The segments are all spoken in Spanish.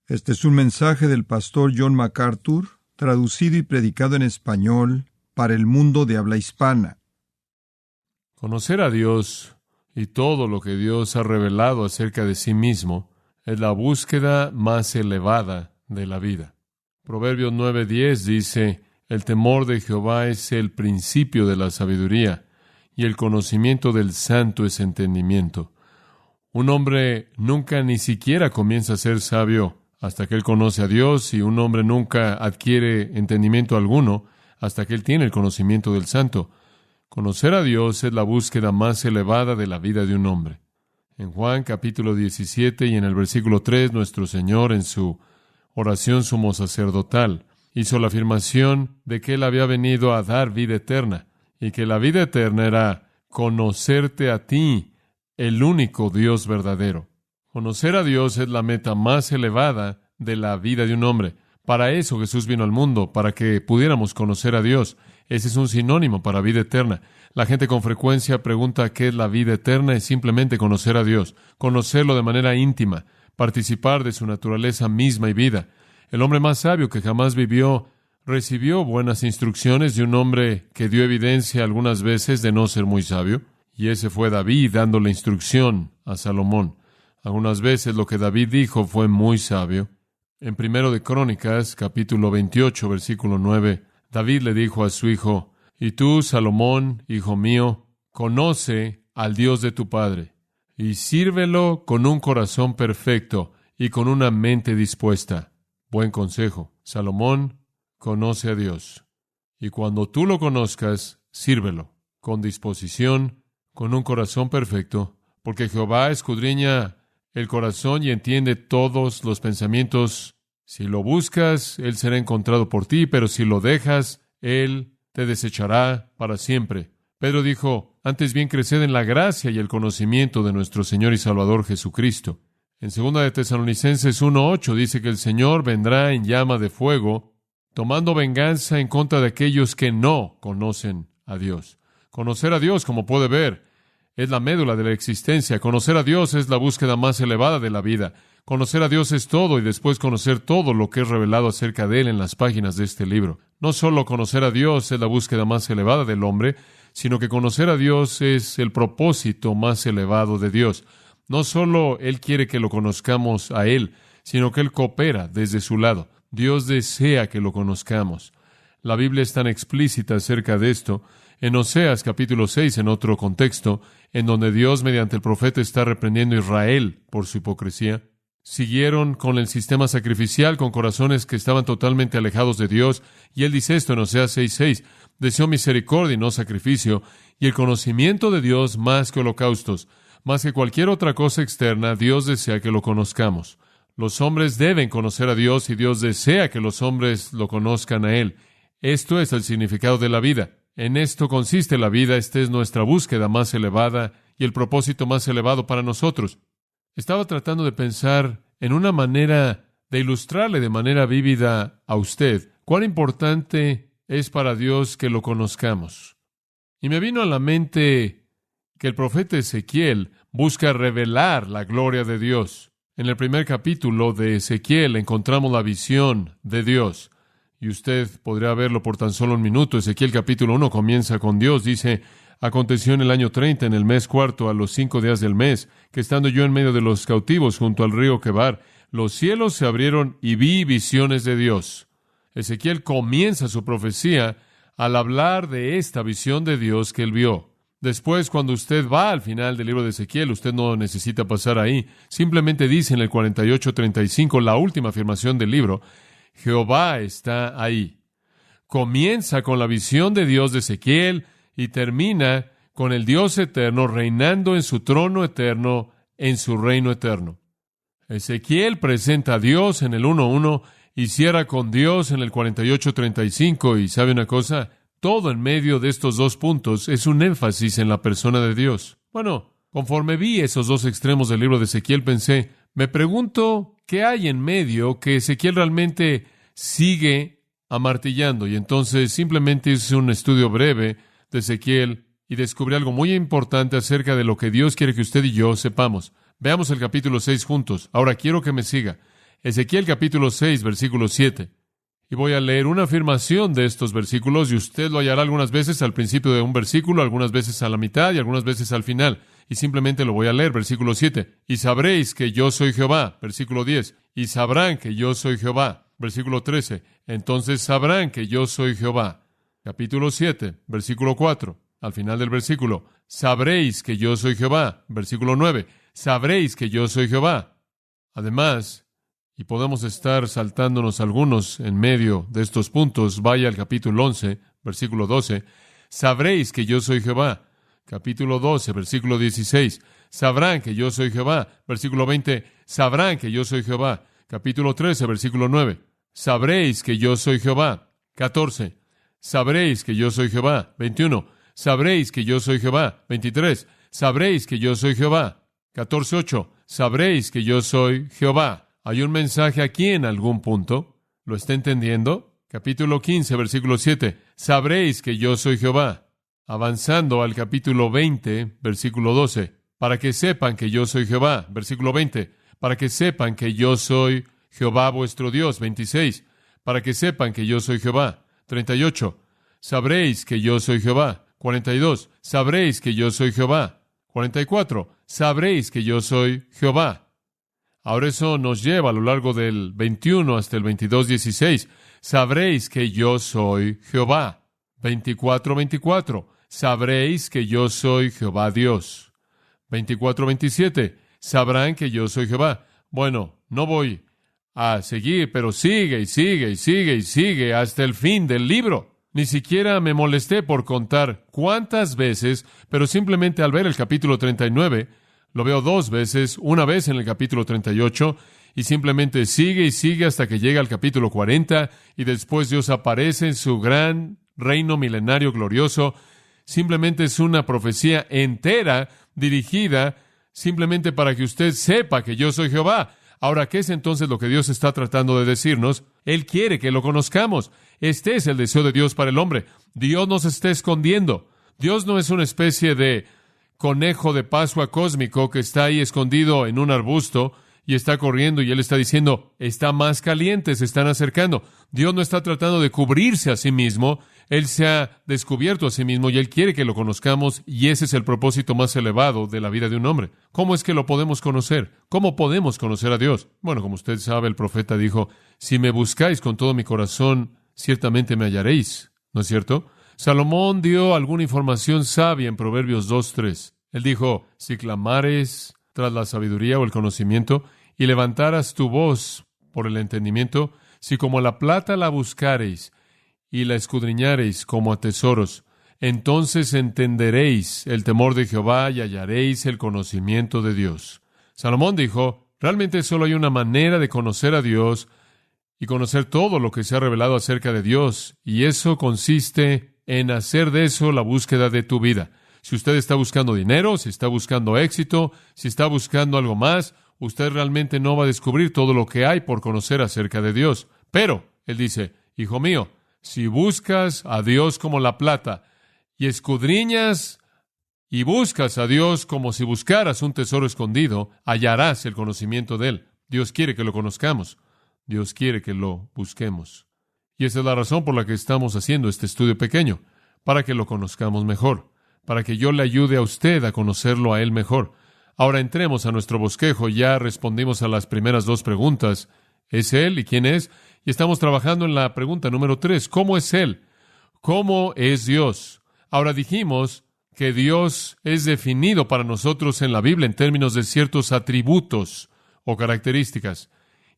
Este es un mensaje del pastor John MacArthur, traducido y predicado en español para el mundo de habla hispana. Conocer a Dios y todo lo que Dios ha revelado acerca de sí mismo es la búsqueda más elevada de la vida. Proverbios 9:10 dice: el temor de Jehová es el principio de la sabiduría, y el conocimiento del santo es entendimiento. Un hombre nunca ni siquiera comienza a ser sabio hasta que él conoce a Dios, y un hombre nunca adquiere entendimiento alguno hasta que él tiene el conocimiento del santo. Conocer a Dios es la búsqueda más elevada de la vida de un hombre. En Juan capítulo 17 y en el versículo 3, nuestro Señor, en su oración sumo sacerdotal, hizo la afirmación de que Él había venido a dar vida eterna, y que la vida eterna era conocerte a ti, el único Dios verdadero. Conocer a Dios es la meta más elevada de la vida de un hombre. Para eso Jesús vino al mundo, para que pudiéramos conocer a Dios. Ese es un sinónimo para vida eterna. La gente con frecuencia pregunta qué es la vida eterna. Es simplemente conocer a Dios, conocerlo de manera íntima, participar de su naturaleza misma y vida. El hombre más sabio que jamás vivió recibió buenas instrucciones de un hombre que dio evidencia algunas veces de no ser muy sabio, y ese fue David dándole instrucción a Salomón. Algunas veces lo que David dijo fue muy sabio. En 1 de Crónicas, capítulo 28, versículo 9, David le dijo a su hijo: y tú, Salomón, hijo mío, conoce al Dios de tu padre, y sírvelo con un corazón perfecto y con una mente dispuesta. Buen consejo. Salomón, conoce a Dios. Y cuando tú lo conozcas, sírvelo con disposición, con un corazón perfecto, porque Jehová escudriña el corazón y entiende todos los pensamientos. Si lo buscas, Él será encontrado por ti, pero si lo dejas, Él te desechará para siempre. Pedro dijo: antes bien creced en la gracia y el conocimiento de nuestro Señor y Salvador Jesucristo. En 2 de Tesalonicenses 1:8 dice que el Señor vendrá en llama de fuego, tomando venganza en contra de aquellos que no conocen a Dios. Conocer a Dios, como puede ver, es la médula de la existencia. Conocer a Dios es la búsqueda más elevada de la vida. Conocer a Dios es todo, y después conocer todo lo que es revelado acerca de Él en las páginas de este libro. No solo conocer a Dios es la búsqueda más elevada del hombre, sino que conocer a Dios es el propósito más elevado de Dios. No solo Él quiere que lo conozcamos a Él, sino que Él coopera desde su lado. Dios desea que lo conozcamos. La Biblia es tan explícita acerca de esto. En Oseas capítulo 6, en otro contexto, en donde Dios mediante el profeta está reprendiendo a Israel por su hipocresía, siguieron con el sistema sacrificial con corazones que estaban totalmente alejados de Dios, y Él dice esto en Oseas 6:6, deseo misericordia y no sacrificio, y el conocimiento de Dios más que holocaustos. Más que cualquier otra cosa externa, Dios desea que lo conozcamos. Los hombres deben conocer a Dios, y Dios desea que los hombres lo conozcan a Él. Esto es el significado de la vida. En esto consiste la vida. Esta es nuestra búsqueda más elevada y el propósito más elevado para nosotros. Estaba tratando de pensar en una manera de ilustrarle de manera vívida a usted cuán importante es para Dios que lo conozcamos. Y me vino a la mente que el profeta Ezequiel busca revelar la gloria de Dios. En el primer capítulo de Ezequiel encontramos la visión de Dios. Y usted podría verlo por tan solo un minuto. Ezequiel capítulo 1 comienza con Dios. Dice: aconteció en el año 30, en el mes cuarto, a los 5 días del mes, que estando yo en medio de los cautivos junto al río Quebar, los cielos se abrieron y vi visiones de Dios. Ezequiel comienza su profecía al hablar de esta visión de Dios que él vio. Después, cuando usted va al final del libro de Ezequiel, usted no necesita pasar ahí. Simplemente dice en el 48:35, la última afirmación del libro: Jehová está ahí. Comienza con la visión de Dios de Ezequiel y termina con el Dios eterno reinando en su trono eterno, en su reino eterno. Ezequiel presenta a Dios en el 1:1 y cierra con Dios en el 48:35. Y ¿sabe una cosa? Todo en medio de estos dos puntos es un énfasis en la persona de Dios. Bueno, conforme vi esos dos extremos del libro de Ezequiel, pensé, me pregunto qué hay en medio que Ezequiel realmente sigue amartillando. Y entonces simplemente hice un estudio breve de Ezequiel y descubrí algo muy importante acerca de lo que Dios quiere que usted y yo sepamos. Veamos el capítulo 6 juntos. Ahora quiero que me siga. Ezequiel capítulo 6, versículo 7. Y voy a leer una afirmación de estos versículos, y usted lo hallará algunas veces al principio de un versículo, algunas veces a la mitad y algunas veces al final. Y simplemente lo voy a leer, versículo 7. Y sabréis que yo soy Jehová, versículo 10. Y sabrán que yo soy Jehová, versículo 13. Entonces sabrán que yo soy Jehová. Capítulo 7, versículo 4. Al final del versículo, sabréis que yo soy Jehová, versículo 9. Sabréis que yo soy Jehová. Además, y podemos estar saltándonos algunos en medio de estos puntos, vaya al capítulo 11, versículo 12. Sabréis que yo soy Jehová. Capítulo 12, versículo 16. Sabrán que yo soy Jehová. Versículo 20. Sabrán que yo soy Jehová. Capítulo 13, versículo 9. Sabréis que yo soy Jehová. 14. Sabréis que yo soy Jehová. 21. Sabréis que yo soy Jehová. 23. Sabréis que yo soy Jehová. 14:8. Sabréis que yo soy Jehová. Hay un mensaje aquí en algún punto. ¿Lo está entendiendo? Capítulo 15, versículo 7. Sabréis que yo soy Jehová. Avanzando al capítulo 20, versículo 12. Para que sepan que yo soy Jehová. Versículo 20. Para que sepan que yo soy Jehová vuestro Dios. 26. Para que sepan que yo soy Jehová. 38. Sabréis que yo soy Jehová. 42. Sabréis que yo soy Jehová. 44. Sabréis que yo soy Jehová. Ahora eso nos lleva a lo largo del 21 hasta el 22:16. Sabréis que yo soy Jehová. 24:24. Sabréis que yo soy Jehová Dios. 24:27. Sabrán que yo soy Jehová. Bueno, no voy a seguir, pero sigue y sigue y sigue y sigue hasta el fin del libro. Ni siquiera me molesté por contar cuántas veces, pero simplemente al ver el capítulo 39, lo veo 2 veces, una vez en el capítulo 38, y simplemente sigue y sigue hasta que llega al capítulo 40, y después Dios aparece en su gran reino milenario glorioso. Simplemente es una profecía entera dirigida simplemente para que usted sepa que yo soy Jehová. Ahora, ¿qué es entonces lo que Dios está tratando de decirnos? Él quiere que lo conozcamos. Este es el deseo de Dios para el hombre. Dios nos está escondiendo. Dios no es una especie de conejo de Pascua cósmico que está ahí escondido en un arbusto y está corriendo y Él está diciendo, está más caliente, se están acercando. Dios no está tratando de cubrirse a sí mismo. Él se ha descubierto a sí mismo y Él quiere que lo conozcamos, y ese es el propósito más elevado de la vida de un hombre. ¿Cómo es que lo podemos conocer? ¿Cómo podemos conocer a Dios? Bueno, como usted sabe, el profeta dijo, si me buscáis con todo mi corazón, ciertamente me hallaréis. ¿No es cierto? Salomón dio alguna información sabia en Proverbios 2:3. Él dijo, si clamares tras la sabiduría o el conocimiento, y levantaras tu voz por el entendimiento, si como la plata la buscareis, y la escudriñareis como a tesoros, entonces entenderéis el temor de Jehová y hallaréis el conocimiento de Dios. Salomón dijo, realmente solo hay una manera de conocer a Dios y conocer todo lo que se ha revelado acerca de Dios, y eso consiste en hacer de eso la búsqueda de tu vida. Si usted está buscando dinero, si está buscando éxito, si está buscando algo más, usted realmente no va a descubrir todo lo que hay por conocer acerca de Dios. Pero, él dice, hijo mío, si buscas a Dios como la plata y escudriñas y buscas a Dios como si buscaras un tesoro escondido, hallarás el conocimiento de Él. Dios quiere que lo conozcamos. Dios quiere que lo busquemos. Y esa es la razón por la que estamos haciendo este estudio pequeño, para que lo conozcamos mejor, para que yo le ayude a usted a conocerlo a Él mejor. Ahora entremos a nuestro bosquejo. Ya respondimos a las primeras 2 preguntas. ¿Es Él y quién es? Y estamos trabajando en la pregunta número 3. ¿Cómo es Él? ¿Cómo es Dios? Ahora dijimos que Dios es definido para nosotros en la Biblia en términos de ciertos atributos o características.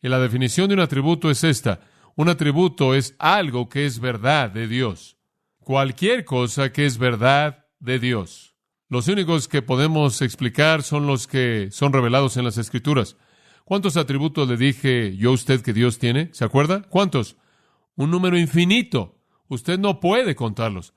Y la definición de un atributo es esta. Un atributo es algo que es verdad de Dios. Cualquier cosa que es verdad de Dios. Los únicos que podemos explicar son los que son revelados en las Escrituras. ¿Cuántos atributos le dije yo a usted que Dios tiene? ¿Se acuerda? ¿Cuántos? Un número infinito. Usted no puede contarlos.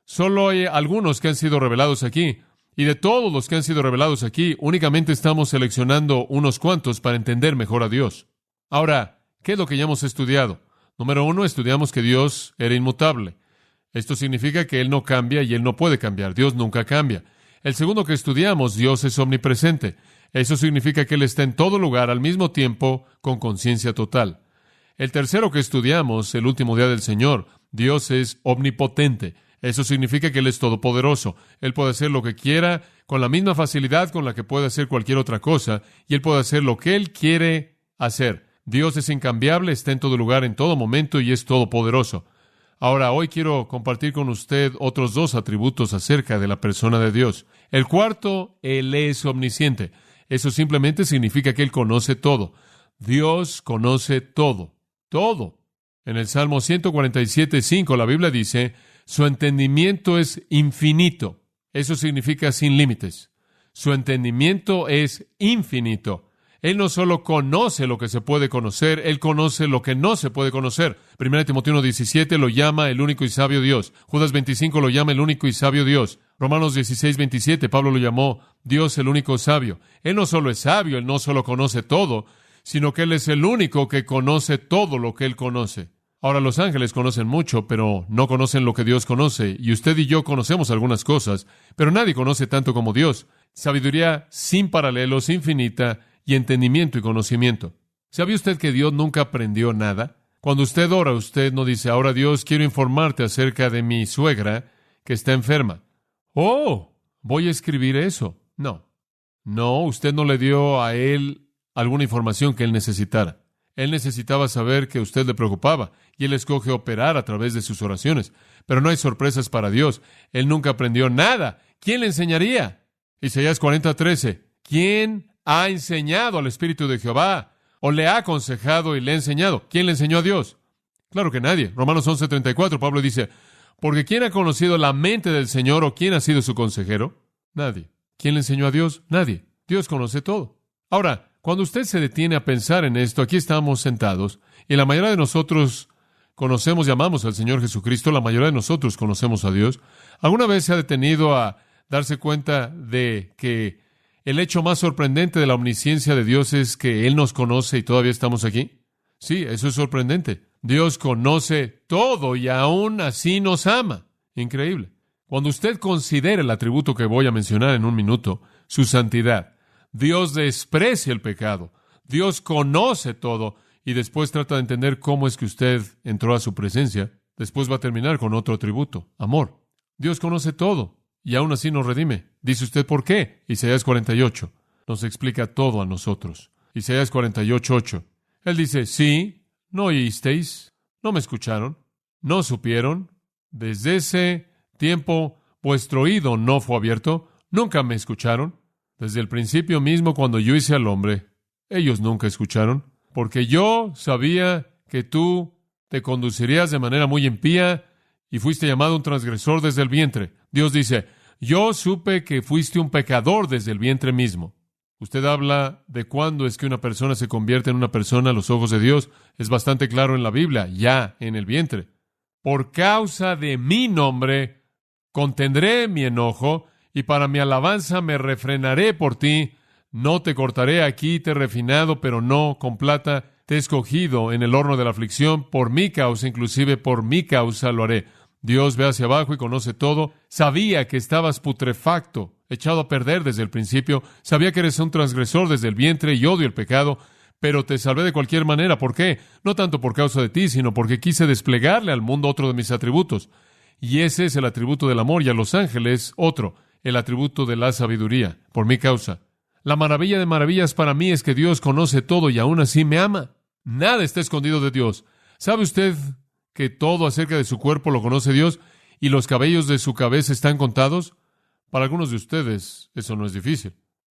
Solo hay algunos que han sido revelados aquí. Y de todos los que han sido revelados aquí, únicamente estamos seleccionando unos cuantos para entender mejor a Dios. Ahora, ¿qué es lo que ya hemos estudiado? Número 1, estudiamos que Dios era inmutable. Esto significa que Él no cambia y Él no puede cambiar. Dios nunca cambia. El segundo que estudiamos, Dios es omnipresente. Eso significa que Él está en todo lugar al mismo tiempo con conciencia total. El tercero que estudiamos, el último día del Señor, Dios es omnipotente. Eso significa que Él es todopoderoso. Él puede hacer lo que quiera con la misma facilidad con la que puede hacer cualquier otra cosa, y Él puede hacer lo que Él quiere hacer. Dios es incambiable, está en todo lugar, en todo momento, y es todopoderoso. Ahora, hoy quiero compartir con usted otros dos atributos acerca de la persona de Dios. El cuarto, Él es omnisciente. Eso simplemente significa que Él conoce todo. Dios conoce todo. Todo. En el Salmo 147:5, la Biblia dice, su entendimiento es infinito. Eso significa sin límites. Su entendimiento es infinito. Él no solo conoce lo que se puede conocer, Él conoce lo que no se puede conocer. 1 Timoteo 1:17 lo llama el único y sabio Dios. Judas 25 lo llama el único y sabio Dios. Romanos 16:27, Pablo lo llamó Dios el único sabio. Él no solo es sabio, Él no solo conoce todo, sino que Él es el único que conoce todo lo que Él conoce. Ahora, los ángeles conocen mucho, pero no conocen lo que Dios conoce. Y usted y yo conocemos algunas cosas, pero nadie conoce tanto como Dios. Sabiduría sin paralelos, infinita, y entendimiento y conocimiento. ¿Sabía usted que Dios nunca aprendió nada? Cuando usted ora, usted no dice, ahora Dios, quiero informarte acerca de mi suegra que está enferma. Oh, voy a escribir eso. No. No, usted no le dio a Él alguna información que Él necesitara. Él necesitaba saber que usted le preocupaba, y Él escoge operar a través de sus oraciones. Pero no hay sorpresas para Dios. Él nunca aprendió nada. ¿Quién le enseñaría? Isaías 40:13. ¿Quién ha enseñado al Espíritu de Jehová? ¿O le ha aconsejado y le ha enseñado? ¿Quién le enseñó a Dios? Claro que nadie. Romanos 11:34, Pablo dice, porque ¿quién ha conocido la mente del Señor o quién ha sido su consejero? Nadie. ¿Quién le enseñó a Dios? Nadie. Dios conoce todo. Ahora, cuando usted se detiene a pensar en esto, aquí estamos sentados, y la mayoría de nosotros conocemos y amamos al Señor Jesucristo, la mayoría de nosotros conocemos a Dios. ¿Alguna vez se ha detenido a darse cuenta de que el hecho más sorprendente de la omnisciencia de Dios es que Él nos conoce y todavía estamos aquí? Sí, eso es sorprendente. Dios conoce todo y aún así nos ama. Increíble. Cuando usted considera el atributo que voy a mencionar en un minuto, su santidad, Dios desprecia el pecado. Dios conoce todo y después trata de entender cómo es que usted entró a su presencia. Después va a terminar con otro atributo, amor. Dios conoce todo y aún así nos redime. Dice usted, ¿por qué? Isaías 48 nos explica todo a nosotros. Isaías 48:8. Él dice, sí, no oísteis, no me escucharon, no supieron. Desde ese tiempo vuestro oído no fue abierto, nunca me escucharon. Desde el principio mismo, cuando yo hice al hombre, ellos nunca escucharon, porque yo sabía que tú te conducirías de manera muy impía y fuiste llamado un transgresor desde el vientre. Dios dice, yo supe que fuiste un pecador desde el vientre mismo. Usted habla de cuándo es que una persona se convierte en una persona a los ojos de Dios. Es bastante claro en la Biblia, ya en el vientre. Por causa de mi nombre, contendré mi enojo, y para mi alabanza me refrenaré por ti. No te cortaré aquí, te he refinado, pero no con plata. Te he escogido en el horno de la aflicción. Por mi causa, inclusive por mi causa lo haré. Dios ve hacia abajo y conoce todo. Sabía que estabas putrefacto, echado a perder desde el principio. Sabía que eres un transgresor desde el vientre y odio el pecado. Pero te salvé de cualquier manera. ¿Por qué? No tanto por causa de ti, sino porque quise desplegarle al mundo otro de mis atributos. Y ese es el atributo del amor, y a los ángeles otro, el atributo de la sabiduría, por mi causa. La maravilla de maravillas para mí es que Dios conoce todo y aún así me ama. Nada está escondido de Dios. ¿Sabe usted que todo acerca de su cuerpo lo conoce Dios y los cabellos de su cabeza están contados? Para algunos de ustedes eso no es difícil.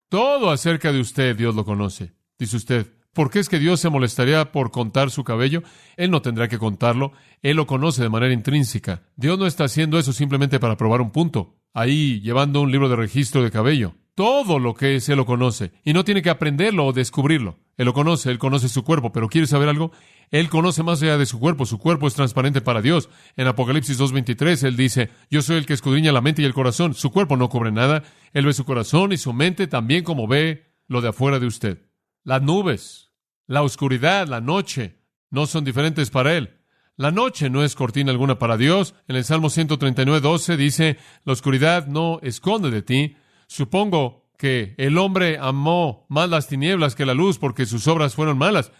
Todo acerca de usted Dios lo conoce. Dice usted, ¿por qué es que Dios se molestaría por contar su cabello? Él no tendrá que contarlo. Él lo conoce de manera intrínseca. Dios no está haciendo eso simplemente para probar un punto, ahí llevando un libro de registro de cabello. Todo lo que es, Él lo conoce. Y no tiene que aprenderlo o descubrirlo. Él lo conoce, Él conoce su cuerpo. Pero ¿quiere saber algo? Él conoce más allá de su cuerpo. Su cuerpo es transparente para Dios. En Apocalipsis 2:23, Él dice, yo soy el que escudriña la mente y el corazón. Su cuerpo no cubre nada. Él ve su corazón y su mente también como ve lo de afuera de usted. Las nubes, la oscuridad, la noche, no son diferentes para Él. La noche no es cortina alguna para Dios. En el Salmo 139:12 dice, la oscuridad no esconde de ti. Supongo que el hombre amó más las tinieblas que la luz porque sus obras fueron malas.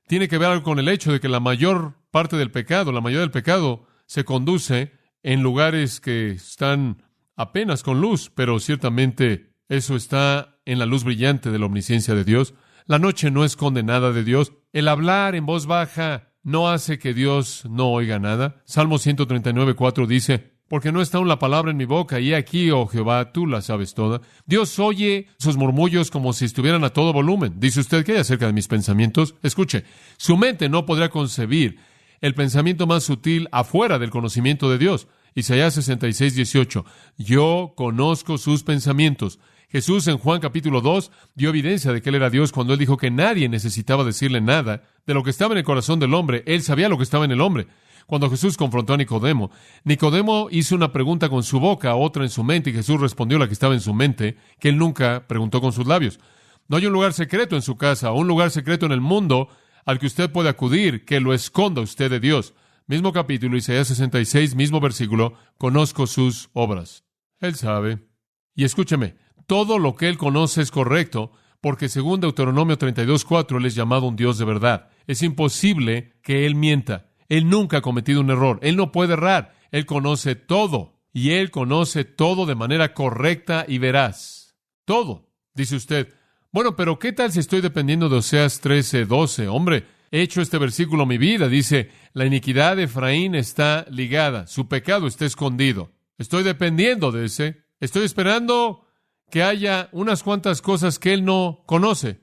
Tiene que ver algo con el hecho de que la mayor parte del pecado, la mayoría del pecado, se conduce en lugares que están apenas con luz, pero ciertamente eso está en la luz brillante de la omnisciencia de Dios. La noche no esconde nada de Dios. El hablar en voz baja no hace que Dios no oiga nada. Salmo 139:4 dice: porque no está aún la palabra en mi boca, y aquí, oh Jehová, tú la sabes toda. Dios oye sus murmullos como si estuvieran a todo volumen. Dice usted, ¿qué hay acerca de mis pensamientos? Escuche, su mente no podrá concebir el pensamiento más sutil afuera del conocimiento de Dios. Isaías 66:18. Yo conozco sus pensamientos. Jesús en Juan capítulo 2 dio evidencia de que Él era Dios cuando Él dijo que nadie necesitaba decirle nada de lo que estaba en el corazón del hombre. Él sabía lo que estaba en el hombre. Cuando Jesús confrontó a Nicodemo, Nicodemo hizo una pregunta con su boca, otra en su mente, y Jesús respondió la que estaba en su mente, que Él nunca preguntó con sus labios. No hay un lugar secreto en su casa, o un lugar secreto en el mundo al que usted puede acudir que lo esconda usted de Dios. Mismo capítulo, Isaías 66, mismo versículo, conozco sus obras. Él sabe. Y escúcheme, todo lo que Él conoce es correcto, porque según Deuteronomio 32:4, Él es llamado un Dios de verdad. Es imposible que Él mienta. Él nunca ha cometido un error. Él no puede errar. Él conoce todo. Y Él conoce todo de manera correcta y veraz. Todo. Dice usted, bueno, pero ¿qué tal si estoy dependiendo de Oseas 13:12? Hombre, he hecho este versículo mi vida. Dice, la iniquidad de Efraín está ligada. Su pecado está escondido. Estoy dependiendo de ese. Estoy esperando que haya unas cuantas cosas que Él no conoce.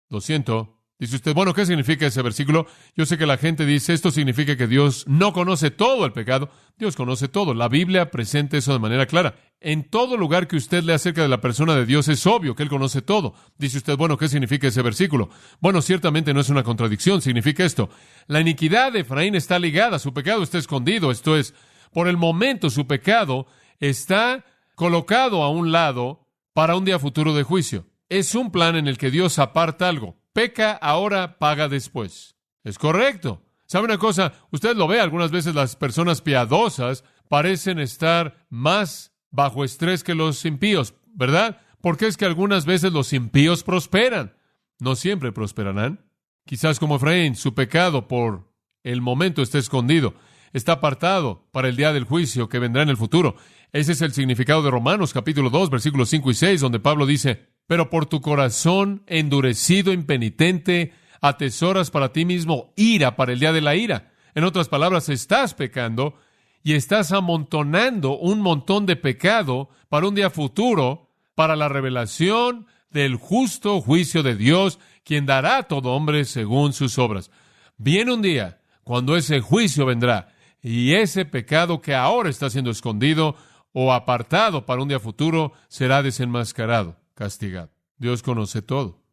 Lo siento. Dice usted, bueno, ¿qué significa ese versículo? Yo sé que la gente dice, esto significa que Dios no conoce todo el pecado. Dios conoce todo. La Biblia presenta eso de manera clara. En todo lugar que usted lea acerca de la persona de Dios, es obvio que Él conoce todo. Dice usted, bueno, ¿qué significa ese versículo? Bueno, ciertamente no es una contradicción. Significa esto. La iniquidad de Efraín está ligada. Su pecado está escondido. Esto es, por el momento, su pecado está colocado a un lado para un día futuro de juicio. Es un plan en el que Dios aparta algo. Peca ahora, paga después. Es correcto. ¿Sabe una cosa? Usted lo ve, algunas veces las personas piadosas parecen estar más bajo estrés que los impíos, ¿verdad? Porque es que algunas veces los impíos prosperan. No siempre prosperarán. Quizás como Efraín, su pecado por el momento está escondido. Está apartado para el día del juicio que vendrá en el futuro. Ese es el significado de Romanos capítulo 2, versículos 5 y 6, donde Pablo dice, pero por tu corazón endurecido, impenitente, atesoras para ti mismo ira para el día de la ira. En otras palabras, estás pecando y estás amontonando un montón de pecado para un día futuro, para la revelación del justo juicio de Dios, quien dará a todo hombre según sus obras. Viene un día cuando ese juicio vendrá y ese pecado que ahora está siendo escondido o apartado para un día futuro será desenmascarado, castigado. Dios conoce todo,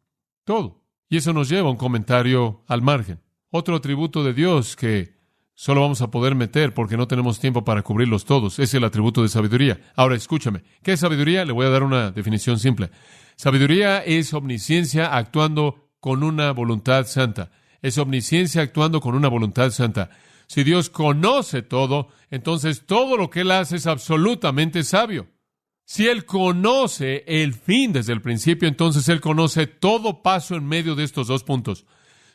todo. Y eso nos lleva a un comentario al margen. Otro atributo de Dios que solo vamos a poder meter porque no tenemos tiempo para cubrirlos todos es el atributo de sabiduría. Ahora, escúchame. ¿Qué es sabiduría? Le voy a dar una definición simple. Sabiduría es omnisciencia actuando con una voluntad santa. Es omnisciencia actuando con una voluntad santa. Si Dios conoce todo, entonces todo lo que Él hace es absolutamente sabio. Si Él conoce el fin desde el principio, entonces Él conoce todo paso en medio de estos dos puntos.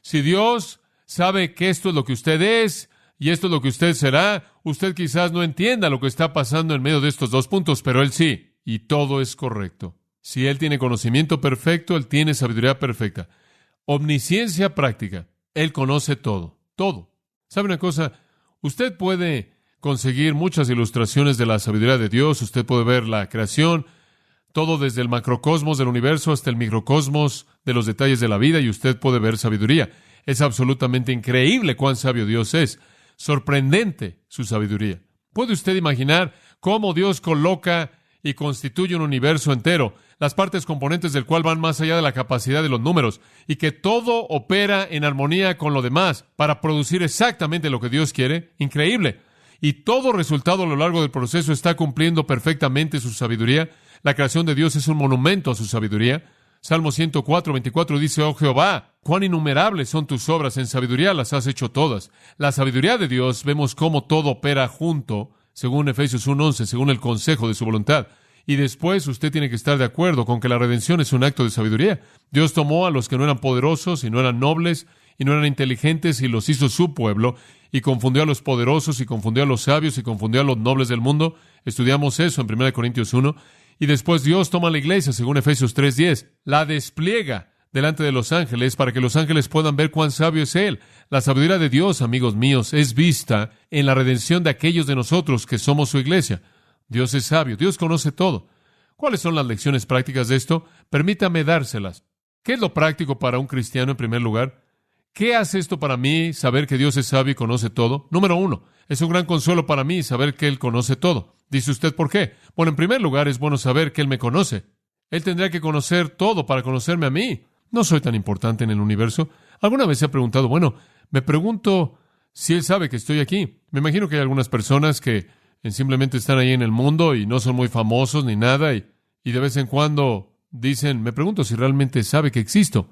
Si Dios sabe que esto es lo que usted es y esto es lo que usted será, usted quizás no entienda lo que está pasando en medio de estos dos puntos, pero Él sí, y todo es correcto. Si Él tiene conocimiento perfecto, Él tiene sabiduría perfecta. Omnisciencia práctica. Él conoce todo, todo. ¿Sabe una cosa? Usted puede conseguir muchas ilustraciones de la sabiduría de Dios. Usted puede ver la creación, todo desde el macrocosmos del universo hasta el microcosmos de los detalles de la vida, y usted puede ver sabiduría. Es absolutamente increíble cuán sabio Dios es. Sorprendente su sabiduría. ¿Puede usted imaginar cómo Dios coloca y constituye un universo entero, las partes componentes del cual van más allá de la capacidad de los números, y que todo opera en armonía con lo demás para producir exactamente lo que Dios quiere? Increíble. Y todo resultado a lo largo del proceso está cumpliendo perfectamente su sabiduría. La creación de Dios es un monumento a su sabiduría. Salmo 104:24 dice, oh Jehová, cuán innumerables son tus obras, en sabiduría las has hecho todas. La sabiduría de Dios, vemos cómo todo opera junto, según Efesios 1:11, según el consejo de su voluntad. Y después usted tiene que estar de acuerdo con que la redención es un acto de sabiduría. Dios tomó a los que no eran poderosos y no eran nobles y no eran inteligentes y los hizo su pueblo, y confundió a los poderosos y confundió a los sabios y confundió a los nobles del mundo. Estudiamos eso en 1 Corintios 1. Y después Dios toma a la iglesia, según Efesios 3:10, la despliega delante de los ángeles para que los ángeles puedan ver cuán sabio es Él. La sabiduría de Dios, amigos míos, es vista en la redención de aquellos de nosotros que somos su iglesia. Dios es sabio, Dios conoce todo. ¿Cuáles son las lecciones prácticas de esto? Permítame dárselas. ¿Qué es lo práctico para un cristiano en primer lugar? ¿Qué hace esto para mí, saber que Dios es sabio y conoce todo? Número 1, es un gran consuelo para mí saber que Él conoce todo. Dice usted, ¿por qué? Bueno, en primer lugar, es bueno saber que Él me conoce. Él tendría que conocer todo para conocerme a mí. No soy tan importante en el universo. ¿Alguna vez se ha preguntado, me pregunto si Él sabe que estoy aquí? Me imagino que hay algunas personas que simplemente están ahí en el mundo y no son muy famosos ni nada, y de vez en cuando dicen, me pregunto si realmente sabe que existo.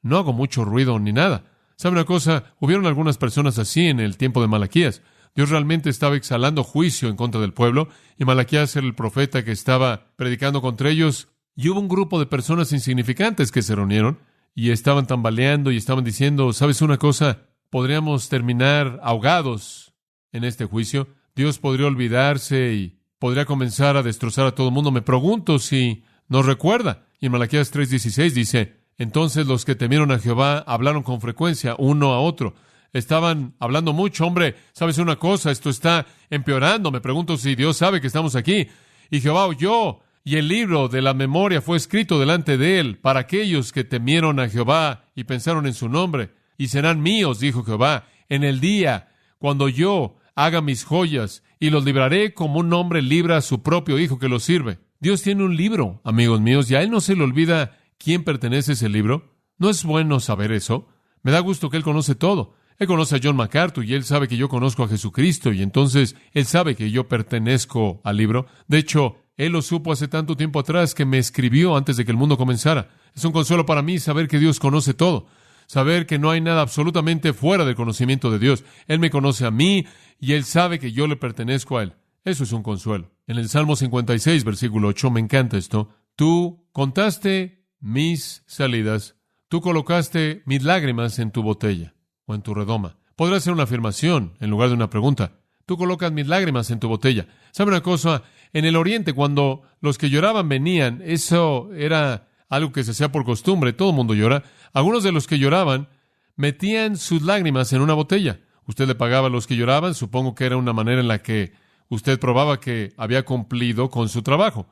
No hago mucho ruido ni nada. ¿Sabe una cosa? Hubieron algunas personas así en el tiempo de Malaquías. Dios realmente estaba exhalando juicio en contra del pueblo, y Malaquías era el profeta que estaba predicando contra ellos, y hubo un grupo de personas insignificantes que se reunieron y estaban tambaleando y estaban diciendo, ¿sabes una cosa? Podríamos terminar ahogados en este juicio. Dios podría olvidarse y podría comenzar a destrozar a todo el mundo. Me pregunto si nos recuerda. Y en Malaquías 3:16 dice, entonces los que temieron a Jehová hablaron con frecuencia uno a otro. Estaban hablando mucho. Hombre, ¿sabes una cosa? Esto está empeorando. Me pregunto si Dios sabe que estamos aquí. Y Jehová oyó, y el libro de la memoria fue escrito delante de él para aquellos que temieron a Jehová y pensaron en su nombre. Y serán míos, dijo Jehová, en el día cuando yo haga mis joyas, y los libraré como un hombre libra a su propio hijo que lo sirve. Dios tiene un libro, amigos míos, y a Él no se le olvida quién pertenece a ese libro. ¿No es bueno saber eso? Me da gusto que Él conoce todo. Él conoce a John MacArthur y Él sabe que yo conozco a Jesucristo, y entonces Él sabe que yo pertenezco al libro. De hecho, Él lo supo hace tanto tiempo atrás que me escribió antes de que el mundo comenzara. Es un consuelo para mí saber que Dios conoce todo. Saber que no hay nada absolutamente fuera del conocimiento de Dios. Él me conoce a mí y Él sabe que yo le pertenezco a Él. Eso es un consuelo. En el Salmo 56, versículo 8, me encanta esto. Tú contaste mis salidas, tú colocaste mis lágrimas en tu botella o en tu redoma. Podrá ser una afirmación en lugar de una pregunta. Tú colocas mis lágrimas en tu botella. ¿Sabe una cosa? En el Oriente, cuando los que lloraban venían, eso era algo que se hacía por costumbre. Todo el mundo llora. Algunos de los que lloraban metían sus lágrimas en una botella. Usted le pagaba a los que lloraban. Supongo que era una manera en la que usted probaba que había cumplido con su trabajo.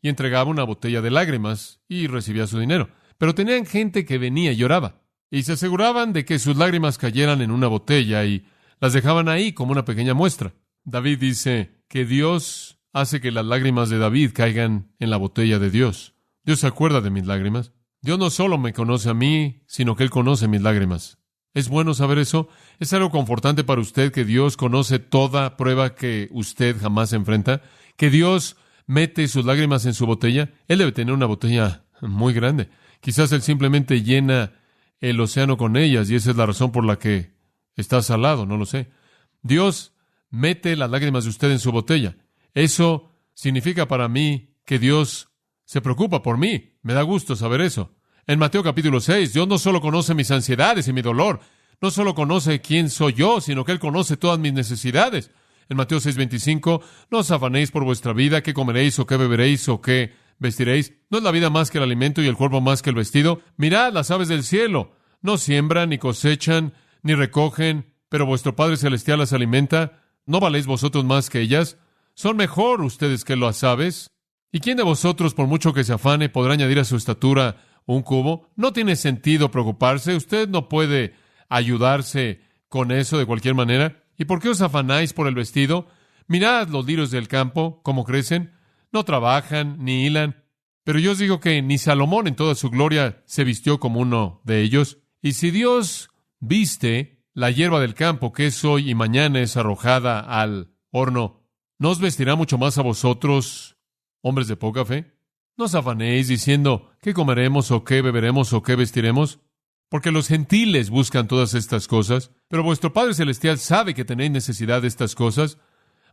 Y entregaba una botella de lágrimas y recibía su dinero. Pero tenían gente que venía y lloraba. Y se aseguraban de que sus lágrimas cayeran en una botella y las dejaban ahí como una pequeña muestra. David dice que Dios hace que las lágrimas de David caigan en la botella de Dios. Dios se acuerda de mis lágrimas. Dios no solo me conoce a mí, sino que Él conoce mis lágrimas. ¿Es bueno saber eso? ¿Es algo confortante para usted que Dios conoce toda prueba que usted jamás enfrenta? ¿Que Dios mete sus lágrimas en su botella? Él debe tener una botella muy grande. Quizás Él simplemente llena el océano con ellas y esa es la razón por la que está salado, no lo sé. Dios mete las lágrimas de usted en su botella. Eso significa para mí que Dios se preocupa por mí. Me da gusto saber eso. En Mateo capítulo 6, Dios no solo conoce mis ansiedades y mi dolor, no solo conoce quién soy yo, sino que Él conoce todas mis necesidades. En Mateo 6:25, no os afanéis por vuestra vida, qué comeréis o qué beberéis o qué vestiréis. ¿No es la vida más que el alimento y el cuerpo más que el vestido? Mirad las aves del cielo, no siembran, ni cosechan, ni recogen, pero vuestro Padre Celestial las alimenta. ¿No valéis vosotros más que ellas? ¿Son mejor ustedes que las aves? ¿Y quién de vosotros, por mucho que se afane, podrá añadir a su estatura un cubo? No tiene sentido preocuparse. Usted no puede ayudarse con eso de cualquier manera. ¿Y por qué os afanáis por el vestido? Mirad los lirios del campo, cómo crecen. No trabajan, ni hilan. Pero yo os digo que ni Salomón en toda su gloria se vistió como uno de ellos. Y si Dios viste la hierba del campo, que es hoy y mañana es arrojada al horno, ¿no os vestirá mucho más a vosotros, hombres de poca fe? No os afanéis diciendo, ¿qué comeremos o qué beberemos o qué vestiremos? Porque los gentiles buscan todas estas cosas, pero vuestro Padre Celestial sabe que tenéis necesidad de estas cosas.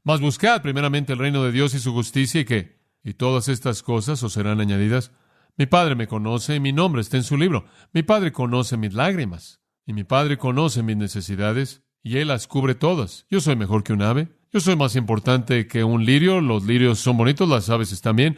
Mas buscad primeramente el reino de Dios y su justicia, y ¿qué? Y todas estas cosas os serán añadidas. Mi Padre me conoce y mi nombre está en su libro. Mi Padre conoce mis lágrimas y mi Padre conoce mis necesidades y Él las cubre todas. Yo soy mejor que un ave. Yo soy más importante que un lirio. Los lirios son bonitos, las aves están bien.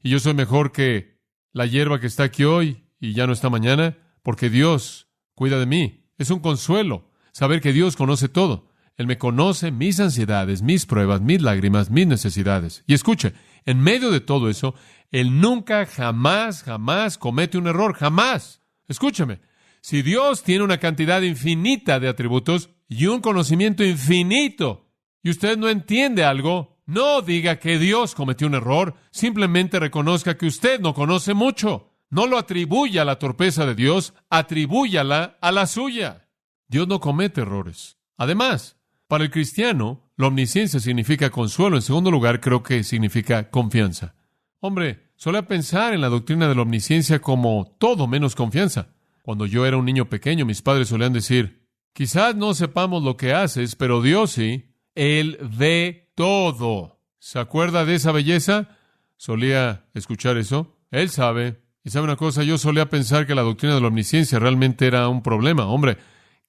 Y yo soy mejor que la hierba que está aquí hoy y ya no está mañana, porque Dios cuida de mí. Es un consuelo saber que Dios conoce todo. Él me conoce mis ansiedades, mis pruebas, mis lágrimas, mis necesidades. Y escuche, en medio de todo eso, Él nunca, jamás comete un error, jamás. Escúcheme, si Dios tiene una cantidad infinita de atributos y un conocimiento infinito, y usted no entiende algo, no diga que Dios cometió un error, simplemente reconozca que usted no conoce mucho. No lo atribuya a la torpeza de Dios, atribúyala a la suya. Dios no comete errores. Además, para el cristiano, la omnisciencia significa consuelo. En segundo lugar, creo que significa confianza. Hombre, solía pensar en la doctrina de la omnisciencia como todo menos confianza. Cuando yo era un niño pequeño, mis padres solían decir, quizás no sepamos lo que haces, pero Dios sí. Él ve todo. ¿Se acuerda de esa belleza? Solía escuchar eso. Él sabe. Y sabe una cosa, yo solía pensar que la doctrina de la omnisciencia realmente era un problema. Hombre,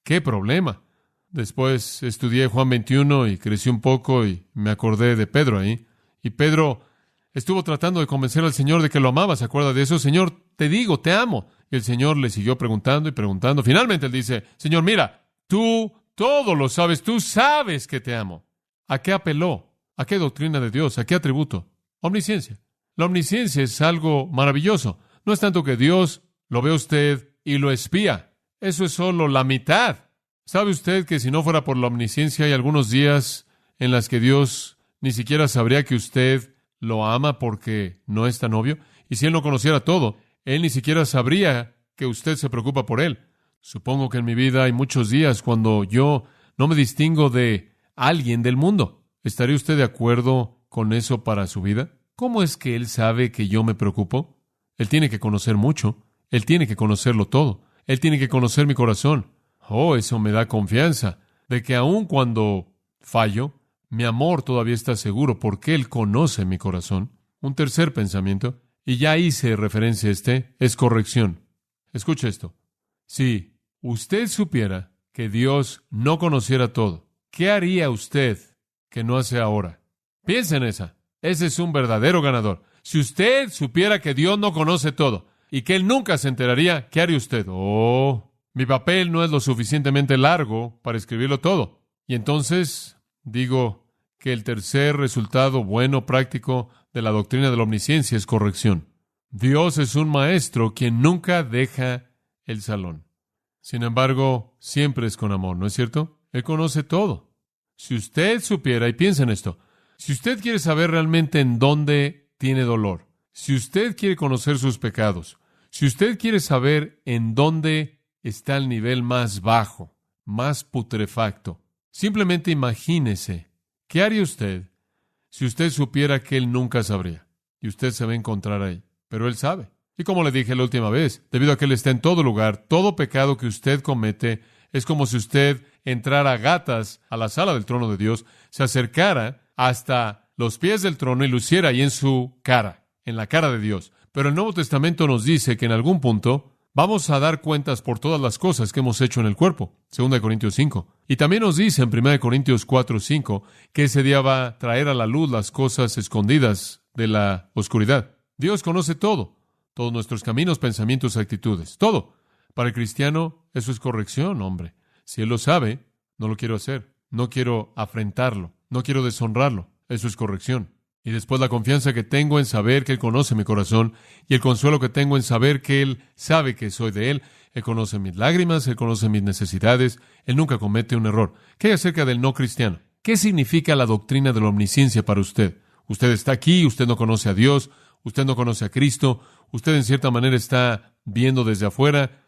¿qué problema? Después estudié Juan 21 y crecí un poco y me acordé de Pedro ahí. Y Pedro estuvo tratando de convencer al Señor de que lo amaba. ¿Se acuerda de eso? Señor, te digo, te amo. Y el Señor le siguió preguntando y preguntando. Finalmente él dice, Señor, mira, tú todo lo sabes, tú sabes que te amo. ¿A qué apeló? ¿A qué doctrina de Dios? ¿A qué atributo? Omnisciencia. La omnisciencia es algo maravilloso. No es tanto que Dios lo ve a usted y lo espía. Eso es solo la mitad. ¿Sabe usted que si no fuera por la omnisciencia hay algunos días en las que Dios ni siquiera sabría que usted lo ama porque no es tan obvio? Y si Él no conociera todo, Él ni siquiera sabría que usted se preocupa por Él. Supongo que en mi vida hay muchos días cuando yo no me distingo de alguien del mundo. ¿Estaría usted de acuerdo con eso para su vida? ¿Cómo es que Él sabe que yo me preocupo? Él tiene que conocer mucho. Él tiene que conocerlo todo. Él tiene que conocer mi corazón. Oh, eso me da confianza de que aun cuando fallo, mi amor todavía está seguro porque Él conoce mi corazón. Un tercer pensamiento, y ya hice referencia a este, es corrección. Escuche esto. Si usted supiera que Dios no conociera todo, ¿qué haría usted que no hace ahora? Piensa en esa. Ese es un verdadero ganador. Si usted supiera que Dios no conoce todo y que Él nunca se enteraría, ¿qué haría usted? Oh, mi papel no es lo suficientemente largo para escribirlo todo. Y entonces digo que el tercer resultado bueno, práctico de la doctrina de la omnisciencia es corrección. Dios es un maestro quien nunca deja el salón. Sin embargo, siempre es con amor, ¿no es cierto? Él conoce todo. Si usted supiera, y piensa en esto, si usted quiere saber realmente en dónde tiene dolor, si usted quiere conocer sus pecados, si usted quiere saber en dónde está el nivel más bajo, más putrefacto, simplemente imagínese, ¿qué haría usted si usted supiera que Él nunca sabría? Y usted se va a encontrar ahí, pero Él sabe. Y como le dije la última vez, debido a que Él está en todo lugar, todo pecado que usted comete es como si usted entrara a gatas a la sala del trono de Dios, se acercara hasta los pies del trono y lo hiciera ahí en su cara, en la cara de Dios. Pero el Nuevo Testamento nos dice que en algún punto vamos a dar cuentas por todas las cosas que hemos hecho en el cuerpo, 2 Corintios 5. Y también nos dice en 1 Corintios 4:5 que ese día va a traer a la luz las cosas escondidas de la oscuridad. Dios conoce todo, todos nuestros caminos, pensamientos, actitudes, todo. Para el cristiano, eso es corrección, hombre. Si Él lo sabe, no lo quiero hacer. No quiero afrentarlo. No quiero deshonrarlo. Eso es corrección. Y después la confianza que tengo en saber que Él conoce mi corazón y el consuelo que tengo en saber que Él sabe que soy de Él. Él conoce mis lágrimas, Él conoce mis necesidades. Él nunca comete un error. ¿Qué hay acerca del no cristiano? ¿Qué significa la doctrina de la omnisciencia para usted? Usted está aquí, usted no conoce a Dios, usted no conoce a Cristo, usted en cierta manera está viendo desde afuera,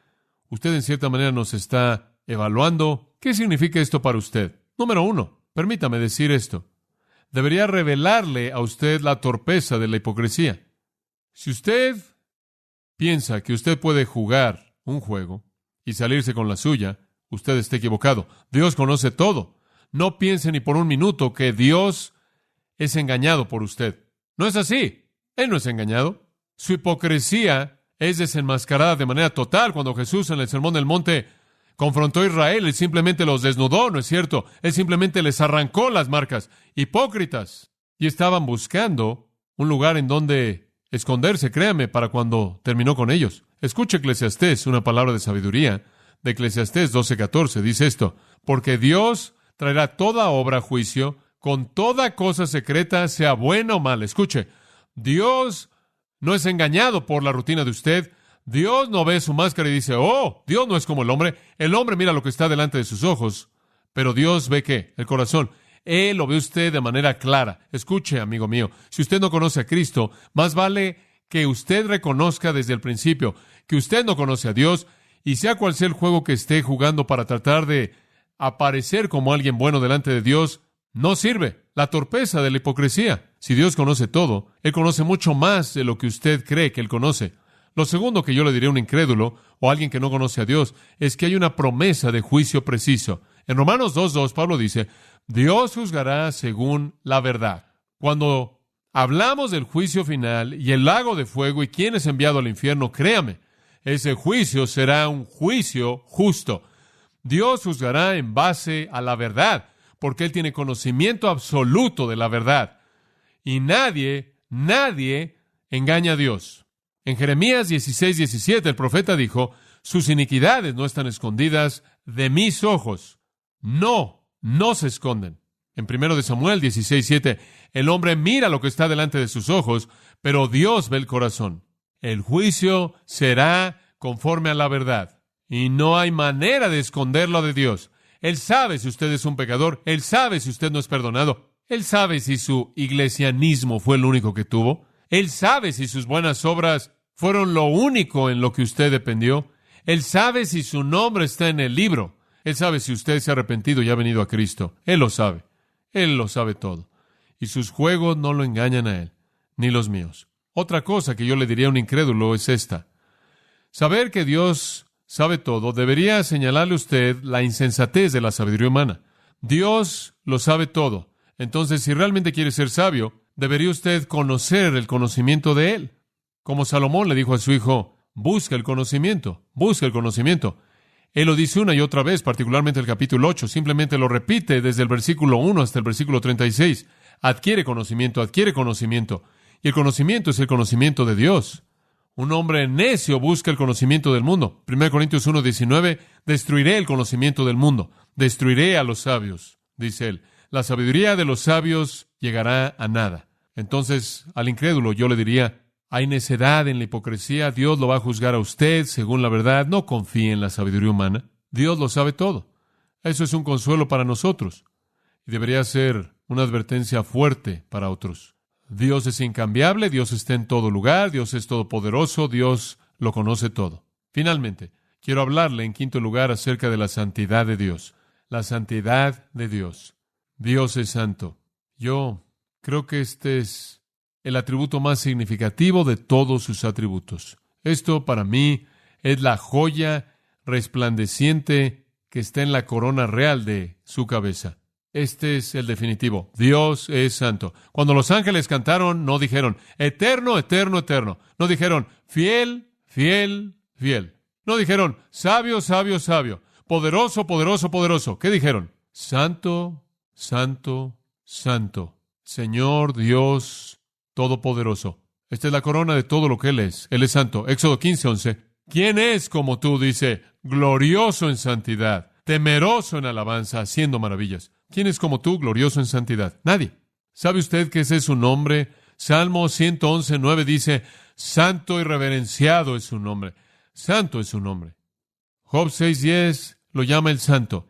usted en cierta manera nos está evaluando. ¿Qué significa esto para usted? Número 1, permítame decir esto. Debería revelarle a usted la torpeza de la hipocresía. Si usted piensa que usted puede jugar un juego y salirse con la suya, usted está equivocado. Dios conoce todo. No piense ni por un minuto que Dios es engañado por usted. No es así. Él no es engañado. Su hipocresía es desenmascarada de manera total cuando Jesús en el Sermón del Monte confrontó a Israel. Él simplemente los desnudó, ¿no es cierto? Él simplemente les arrancó las marcas. Hipócritas. Y estaban buscando un lugar en donde esconderse, créame, para cuando terminó con ellos. Escuche Eclesiastés, una palabra de sabiduría de Eclesiastés 12:14. Dice esto: porque Dios traerá toda obra a juicio, con toda cosa secreta, sea buena o mala. Escuche, Dios no es engañado por la rutina de usted. Dios no ve su máscara y dice, oh, Dios no es como el hombre. El hombre mira lo que está delante de sus ojos, pero Dios ve ¿qué? El corazón. Él lo ve usted de manera clara. Escuche, amigo mío, si usted no conoce a Cristo, más vale que usted reconozca desde el principio que usted no conoce a Dios, y sea cual sea el juego que esté jugando para tratar de aparecer como alguien bueno delante de Dios, no sirve. La torpeza de la hipocresía. Si Dios conoce todo, Él conoce mucho más de lo que usted cree que Él conoce. Lo segundo que yo le diría a un incrédulo o a alguien que no conoce a Dios es que hay una promesa de juicio preciso. En Romanos 2:2, Pablo dice, Dios juzgará según la verdad. Cuando hablamos del juicio final y el lago de fuego y quién es enviado al infierno, créame, ese juicio será un juicio justo. Dios juzgará en base a la verdad, porque Él tiene conocimiento absoluto de la verdad. Y nadie engaña a Dios. En Jeremías 16:17, el profeta dijo, sus iniquidades no están escondidas de mis ojos. No se esconden. En 1 Samuel 16:7, el hombre mira lo que está delante de sus ojos, pero Dios ve el corazón. El juicio será conforme a la verdad, y no hay manera de esconderlo de Dios. Él sabe si usted es un pecador, Él sabe si usted no es perdonado, Él sabe si su iglesianismo fue el único que tuvo, Él sabe si sus buenas obras fueron lo único en lo que usted dependió, Él sabe si su nombre está en el libro, Él sabe si usted se ha arrepentido y ha venido a Cristo. Él lo sabe todo. Y sus juegos no lo engañan a Él, ni los míos. Otra cosa que yo le diría a un incrédulo es esta: saber que Dios sabe todo debería señalarle a usted la insensatez de la sabiduría humana. Dios lo sabe todo. Entonces, si realmente quiere ser sabio, debería usted conocer el conocimiento de Él. Como Salomón le dijo a su hijo, busca el conocimiento. Él lo dice una y otra vez, particularmente el capítulo 8, simplemente lo repite desde el versículo 1 hasta el versículo 36. Adquiere conocimiento. Y el conocimiento es el conocimiento de Dios. Un hombre necio busca el conocimiento del mundo. 1 Corintios 1:19, destruiré el conocimiento del mundo. Destruiré a los sabios, dice él. La sabiduría de los sabios llegará a nada. Entonces, al incrédulo yo le diría, hay necedad en la hipocresía. Dios lo va a juzgar a usted según la verdad. No confíe en la sabiduría humana. Dios lo sabe todo. Eso es un consuelo para nosotros. Y debería ser una advertencia fuerte para otros. Dios es incambiable, Dios está en todo lugar, Dios es todopoderoso, Dios lo conoce todo. Finalmente, quiero hablarle en quinto lugar acerca de la santidad de Dios. La santidad de Dios. Dios es santo. Yo creo que este es el atributo más significativo de todos sus atributos. Esto para mí es la joya resplandeciente que está en la corona real de su cabeza. Este es el definitivo. Dios es santo. Cuando los ángeles cantaron, no dijeron, eterno, eterno, eterno. No dijeron, fiel, fiel, fiel. No dijeron, sabio, sabio, sabio. Poderoso, poderoso, poderoso. ¿Qué dijeron? Santo, santo, santo. Señor Dios Todopoderoso. Esta es la corona de todo lo que Él es. Él es santo. Éxodo 15:11. ¿Quién es como tú? Dice, glorioso en santidad, temeroso en alabanza, haciendo maravillas. ¿Quién es como tú, glorioso en santidad? Nadie. ¿Sabe usted que ese es su nombre? Salmo 111:9 dice, santo y reverenciado es su nombre. Santo es su nombre. Job 6:10 lo llama el santo.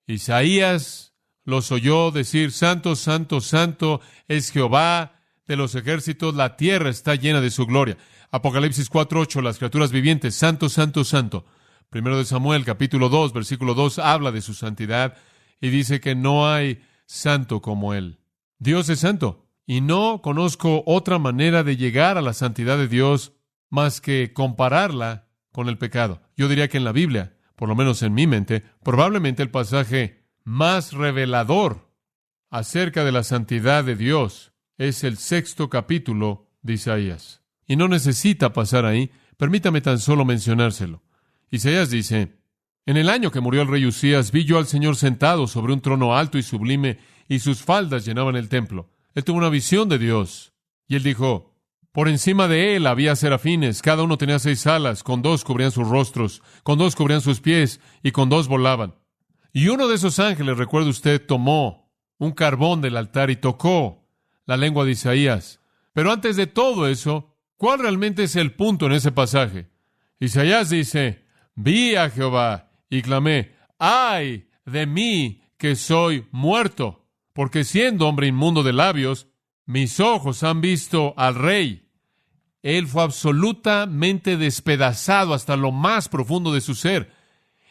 Isaías los oyó decir, santo, santo, santo es Jehová de los ejércitos, la tierra está llena de su gloria. Apocalipsis 4:8, las criaturas vivientes, santo, santo, santo. 1 Samuel, capítulo 2, versículo 2, habla de su santidad y dice que no hay santo como Él. Dios es santo, y no conozco otra manera de llegar a la santidad de Dios más que compararla con el pecado. Yo diría que en la Biblia, por lo menos en mi mente, probablemente el pasaje más revelador acerca de la santidad de Dios es el 6º capítulo de Isaías. Y no necesita pasar ahí. Permítame tan solo mencionárselo. Isaías dice: en el año que murió el rey Usías, vi yo al Señor sentado sobre un trono alto y sublime, y sus faldas llenaban el templo. Él tuvo una visión de Dios. Y él dijo: por encima de él había serafines, cada uno tenía 6 alas, con 2 cubrían sus rostros, con 2 cubrían sus pies, y con 2 volaban. Y uno de esos ángeles, recuerde usted, tomó un carbón del altar y tocó la lengua de Isaías. Pero antes de todo eso, ¿cuál realmente es el punto en ese pasaje? Isaías dice: vi a Jehová y clamé: ¡ay de mí que soy muerto! Porque siendo hombre inmundo de labios, mis ojos han visto al Rey. Él fue absolutamente despedazado hasta lo más profundo de su ser.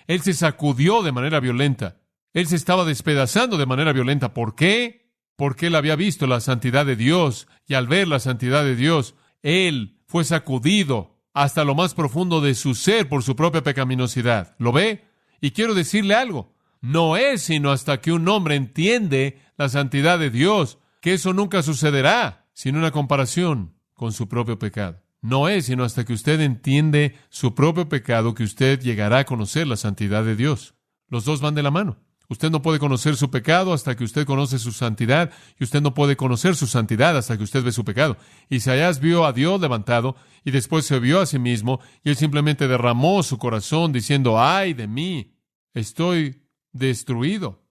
Él se sacudió de manera violenta. Él se estaba despedazando de manera violenta. ¿Por qué? Porque él había visto la santidad de Dios, y al ver la santidad de Dios, él fue sacudido hasta lo más profundo de su ser por su propia pecaminosidad. ¿Lo ve? Y quiero decirle algo. No es sino hasta que un hombre entiende la santidad de Dios que eso nunca sucederá sin una comparación con su propio pecado. No es sino hasta que usted entiende su propio pecado que usted llegará a conocer la santidad de Dios. Los dos van de la mano. Usted no puede conocer su pecado hasta que usted conoce su santidad, y usted no puede conocer su santidad hasta que usted ve su pecado. Isaías vio a Dios levantado y después se vio a sí mismo, y él simplemente derramó su corazón diciendo: ¡ay de mí! Estoy destruido.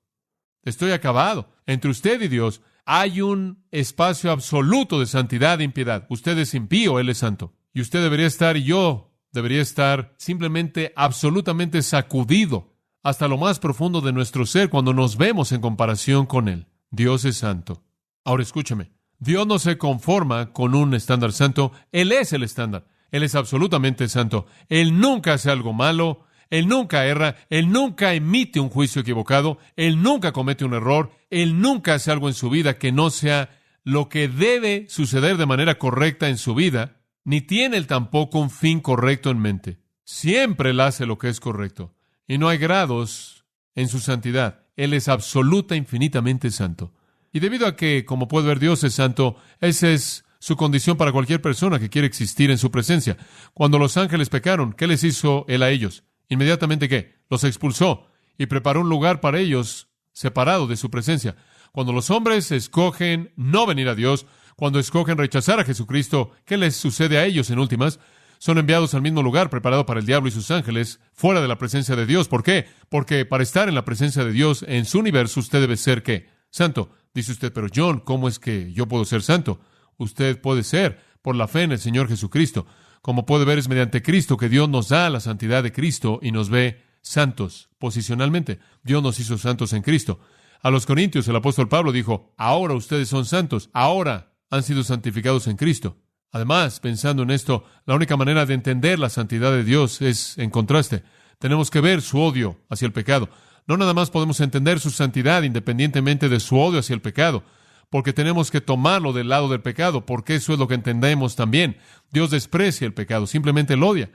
Estoy acabado. Entre usted y Dios hay un espacio absoluto de santidad e impiedad. Usted es impío, Él es santo. Y usted debería estar, y yo debería estar, simplemente, absolutamente sacudido hasta lo más profundo de nuestro ser cuando nos vemos en comparación con Él. Dios es santo. Ahora escúcheme. Dios no se conforma con un estándar santo. Él es el estándar. Él es absolutamente santo. Él nunca hace algo malo. Él nunca erra, Él nunca emite un juicio equivocado, Él nunca comete un error, Él nunca hace algo en su vida que no sea lo que debe suceder de manera correcta en su vida, ni tiene Él tampoco un fin correcto en mente. Siempre Él hace lo que es correcto, y no hay grados en su santidad. Él es absoluta, infinitamente santo. Y debido a que, como puede ver, Dios es santo, esa es su condición para cualquier persona que quiere existir en su presencia. Cuando los ángeles pecaron, ¿qué les hizo Él a ellos? Inmediatamente, ¿qué? Los expulsó y preparó un lugar para ellos separado de su presencia. Cuando los hombres escogen no venir a Dios, cuando escogen rechazar a Jesucristo, ¿qué les sucede a ellos en últimas? Son enviados al mismo lugar preparado para el diablo y sus ángeles, fuera de la presencia de Dios. ¿Por qué? Porque para estar en la presencia de Dios, en su universo, usted debe ser, ¿qué? Santo. Dice usted: pero John, ¿cómo es que yo puedo ser santo? Usted puede ser por la fe en el Señor Jesucristo. Como puede ver, es mediante Cristo que Dios nos da la santidad de Cristo y nos ve santos posicionalmente. Dios nos hizo santos en Cristo. A los Corintios, el apóstol Pablo dijo: ahora ustedes son santos, ahora han sido santificados en Cristo. Además, pensando en esto, la única manera de entender la santidad de Dios es en contraste. Tenemos que ver su odio hacia el pecado. No nada más podemos entender su santidad independientemente de su odio hacia el pecado, porque tenemos que tomarlo del lado del pecado, porque eso es lo que entendemos también. Dios desprecia el pecado, simplemente lo odia.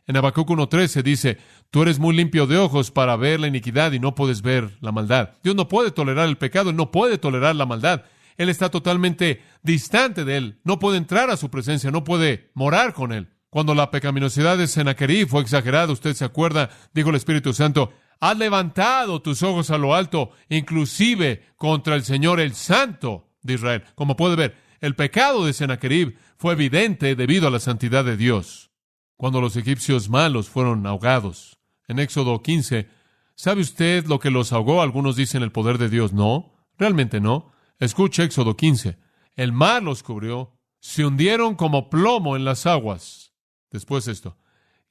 En Habacuc 1:13 dice: tú eres muy limpio de ojos para ver la iniquidad y no puedes ver la maldad. Dios no puede tolerar el pecado, Él no puede tolerar la maldad. Él está totalmente distante de Él, no puede entrar a su presencia, no puede morar con Él. Cuando la pecaminosidad de Sennacherib fue exagerada, usted se acuerda, dijo el Espíritu Santo: has levantado tus ojos a lo alto, inclusive contra el Señor, el Santo de Israel. Como puede ver, el pecado de Sennacherib fue evidente debido a la santidad de Dios. Cuando los egipcios malos fueron ahogados, en Éxodo 15, ¿sabe usted lo que los ahogó? Algunos dicen el poder de Dios. No, realmente no. Escuche Éxodo 15. El mar los cubrió, se hundieron como plomo en las aguas. Después esto: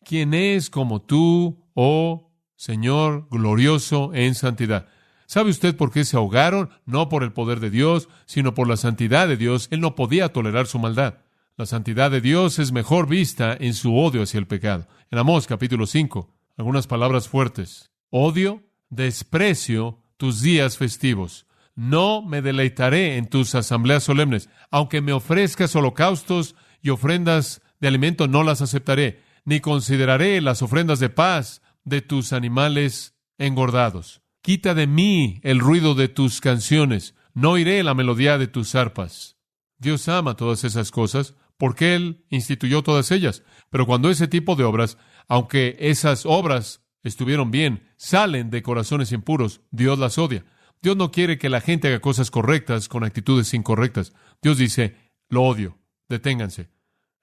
¿quién es como tú, oh Señor glorioso en santidad? ¿Sabe usted por qué se ahogaron? No por el poder de Dios, sino por la santidad de Dios. Él no podía tolerar su maldad. La santidad de Dios es mejor vista en su odio hacia el pecado. En Amós capítulo 5, algunas palabras fuertes: odio, desprecio tus días festivos. No me deleitaré en tus asambleas solemnes. Aunque me ofrezcas holocaustos y ofrendas de alimento, no las aceptaré, ni consideraré las ofrendas de paz de tus animales engordados. Quita de mí el ruido de tus canciones, no oiré la melodía de tus arpas. Dios ama todas esas cosas. porque Él instituyó todas ellas. Pero cuando ese tipo de obras, aunque esas obras estuvieron bien, salen de corazones impuros, Dios las odia. Dios no quiere que la gente haga cosas correctas con actitudes incorrectas. Dios dice, lo odio, deténganse.